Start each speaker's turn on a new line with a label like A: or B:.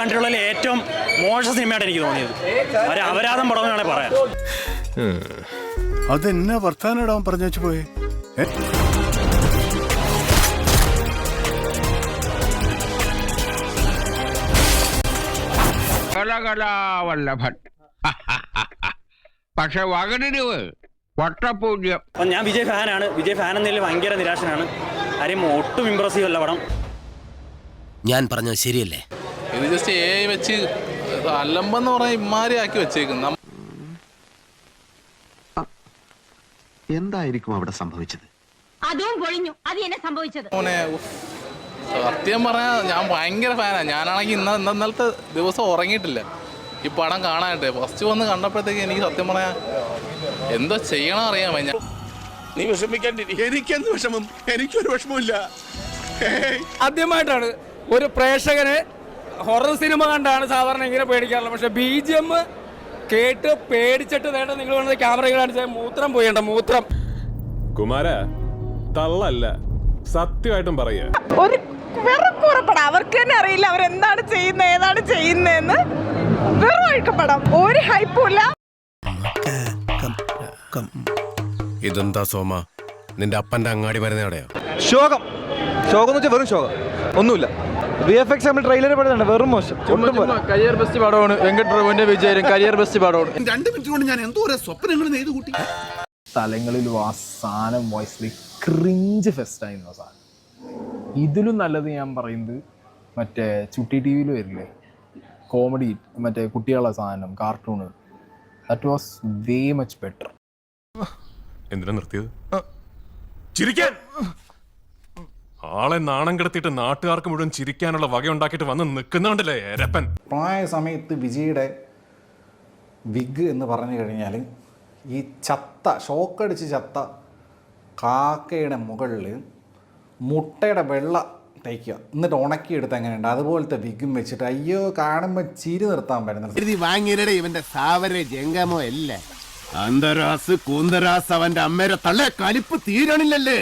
A: കണ്ടിട്ടുള്ളതിൽ ഏറ്റവും മോശം സിനിമയായിട്ട് എനിക്ക് തോന്നിയത്. ഒരു അപരാധം പടം എന്നാണ് പറയാൻ.
B: അതെന്നാ വർത്താനം പറഞ്ഞു വെച്ച് പോയേ.
C: കലകലാവല്ലഭൻ പക്ഷെ വകനിരിവ് വട്ടപൂജ്യം.
A: അപ്പം ഞാൻ വിജയ് ഫാനാണ്. വിജയ് ഫാൻ എന്നതിൽ ഭയങ്കര നിരാശനാണ്. കാര്യം ഒട്ടും ഇമ്പ്രസീവ് അല്ല പടം.
D: ഞാൻ പറഞ്ഞത് ശരിയല്ലേ?
E: ഇത് ജസ്റ്റ് AI വെച്ച് അല്ലമ്പെന്ന് പറഞ്ഞ ഇമാരി ആക്കി വെച്ചേക്കുന്നു.
F: എന്തായിരിക്കും അവിടെ സംഭവിച്ചത്?
G: അതും പൊളിഞ്ഞു. അത് എന്നെ സംഭവിച്ചത്.
E: സത്യം പറഞ്ഞാൽ ഞാൻ ഭയങ്കര ഫാനാണ്. ഞാനാണെങ്കിൽ ഇന്നലത്തെ ദിവസം ഉറങ്ങിയിട്ടില്ല ഈ പടം കാണാനായിട്ട്. ഫസ്റ്റ് വന്ന് കണ്ടപ്പോഴത്തേക്ക് എനിക്ക് സത്യം പറഞ്ഞാൽ എന്തോ ചെയ്യണം അറിയാമോ. ഞാൻ
H: നീ വിഷമിക്കാണ്ടിരിക്കും. എനിക്കെന്ത് വിഷമം? എനിക്കൊരു വിഷമമില്ല.
I: ആദ്യമായിട്ടാണ് ഒരു പ്രേക്ഷകന് ഹൊറർ സിനിമ കണ്ടാണ് സാധാരണ ഇങ്ങനെ പേടിക്കാറുള്ളത്. പക്ഷെ BGM കേട്ട് പേടിച്ചിട്ട് വേണ്ട നിങ്ങൾ വന്നത് ക്യാമറ കാണിച്ചാൽ മൂത്രം പോയണ്ട. മൂത്രം
J: കുമാര തള്ളല്ല, സത്യമായിട്ടും പറയാ.
G: ഒരു വെറുപ്പടം. അവർക്ക് തന്നെ അറിയില്ല അവരെന്താണ് ചെയ്യുന്നത്, ഏതാണ് ചെയ്യുന്നതെന്ന്. വെറും പടം, ഒരു ഹൈപ്പുമില്ല.
F: ഇതെന്താ സോമ, നിന്റെ അപ്പന്റെ അങ്ങാടി മരുന്നവിടെയോ?
I: ശോകം. ശോകം എന്ന് വെച്ചാൽ വെറും ശോകം, ഒന്നുമില്ല. VFX നമ്മൾ ട്രെയിലർ പടമാണ്, വെറും മോശം. കരിയർ ബെസ്റ്റ് പടമാണ്. വെങ്കട് പ്രഭുവിന്റെ വിജയം കരിയർ ബെസ്റ്റ് പടമാണ്.
H: 2 മിനിറ്റ് കൊണ്ട് ഞാൻ എന്തോ സ്വപ്നങ്ങൾ നെയ്ത് കൂട്ടി.
I: സ്ഥലങ്ങളിൽ സാധനം വോയിസ്ലി ക്രിഞ്ച് ഫെസ്റ്റായിരുന്നു സാധനം. ഇതിലും നല്ലത് ഞാൻ പറയുന്നത് മറ്റേ ചുട്ടി TV വരില്ലേ കോമഡി, മറ്റേ കുട്ടികളുടെ സാധനം, cartoon. That was way much better.
J: എന്തിനാ നിർത്തിയത്? ചിരിക്കാൻ ആളെ നാണം കിടത്തിയിട്ട് നാട്ടുകാർക്ക് മുഴുവൻ ചിരിക്കാനുള്ള വകയുണ്ടാക്കിയിട്ട് വന്ന് നിൽക്കുന്നുണ്ടല്ലേ രപ്പൻ.
K: പ്രായ സമയത്ത് വിജയുടെ വിഗ് എന്ന് പറഞ്ഞു കഴിഞ്ഞാൽ ഈ ചത്ത ഷോക്കടിച്ച് ചത്ത കാക്കയുടെ മുകളിൽ മുട്ടയുടെ വെള്ള തയ്ക്കുക, എന്നിട്ട് ഉണക്കിയെടുത്ത് എങ്ങനെയുണ്ട് അതുപോലത്തെ വിഗും വെച്ചിട്ട് അയ്യോ കാണുമ്പോൾ ചിരി നിർത്താൻ പറ്റുന്നത്.
F: വാങ്ങിയുടെ ഇവന്റെ സാവരെ ജംഗമോ അല്ലേ? അന്തരാസ് കൂന്തരാസ് അവന്റെ അമ്മേരെ തള്ളേ കലിപ്പ് തീരണില്ലല്ലേ.